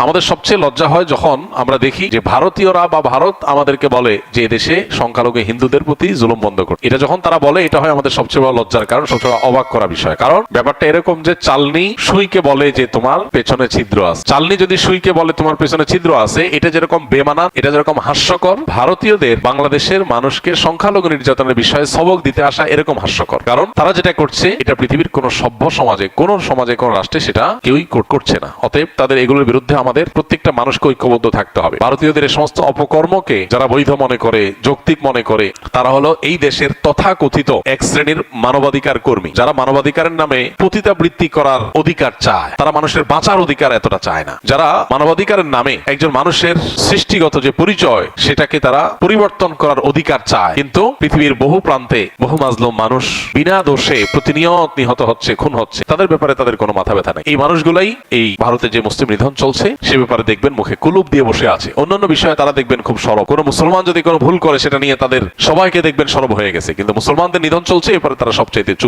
আমাদের সবচেয়ে লজ্জা হয় যখন আমরা দেখি যে ভারতীয়রা বা ভারত আমাদেরকে বলে যে দেশে সংখ্যালঘু হিন্দুদের প্রতি জুলুম বন্ধ করতে। এটা যখন তারা বলে, এটা হয় আমাদের সবচেয়ে বড় লজ্জার কারণ, সবচেয়ে অবাক করা বিষয়। কারণ ব্যাপারটা এরকম যে চালনি সুইকে বলে যে তোমার পেছনে ছিদ্র আছে। চালনি যদি সুইকে বলে তোমার পেছনে ছিদ্র আছে, এটা যেরকম বেমানান, এটা যেরকম হাস্যকর, ভারতীয়দের বাংলাদেশের মানুষকে সংখ্যালঘু নির্যাতনের বিষয়ে সবক দিতে আসা এরকম হাস্যকর। কারণ তারা যেটা করছে এটা পৃথিবীর কোন সভ্য সমাজে, কোন রাষ্ট্রে সেটা কেউই করছে না। অতএব তাদের এগুলোর বিরুদ্ধে আমাদের প্রত্যেকটা মানুষকে ঐক্যবদ্ধ থাকতে হবে। ভারতীয়দের এই সমস্ত অপকর্মকে যারা বৈধ মনে করে, যৌক্তিক মনে করে, তারা হলো এই দেশের তথাকথিত এক শ্রেণীর মানবাধিকার কর্মী, যারা মানবাধিকারের নামে পতিতাবৃত্তি করার অধিকার চায়। তারা মানুষের বাঁচার অধিকার এতটা চায় না। যারা মানবাধিকারের নামে একজন মানুষের সৃষ্টিগত যে পরিচয় সেটাকে তারা পরিবর্তন করার অধিকার চায়। কিন্তু পৃথিবীর বহু প্রান্তে বহু মাজলুম মানুষ বিনা দোষে প্রতিনিয়ত নিহত হচ্ছে, খুন হচ্ছে, তাদের ব্যাপারে তাদের কোনো মাথা ব্যথা নেই। এই মানুষগুলাই এই ভারতে যে মুসলিম নিধন চলছে সে ব্যাপারে দেখবেন মুখে কুলুপ দিয়ে বসে আছে। অন্যান্য বিষয়ে তারা দেখবেন খুব সরব। কোনো মুসলমান যদি কোনো ভুল করে সেটা নিয়ে তাদের সবাইকে দেখবেন সরব হয়ে গেছে, কিন্তু মুসলমানদের নিধন চলছে এরপরে তারা সবচাইতে চুপ।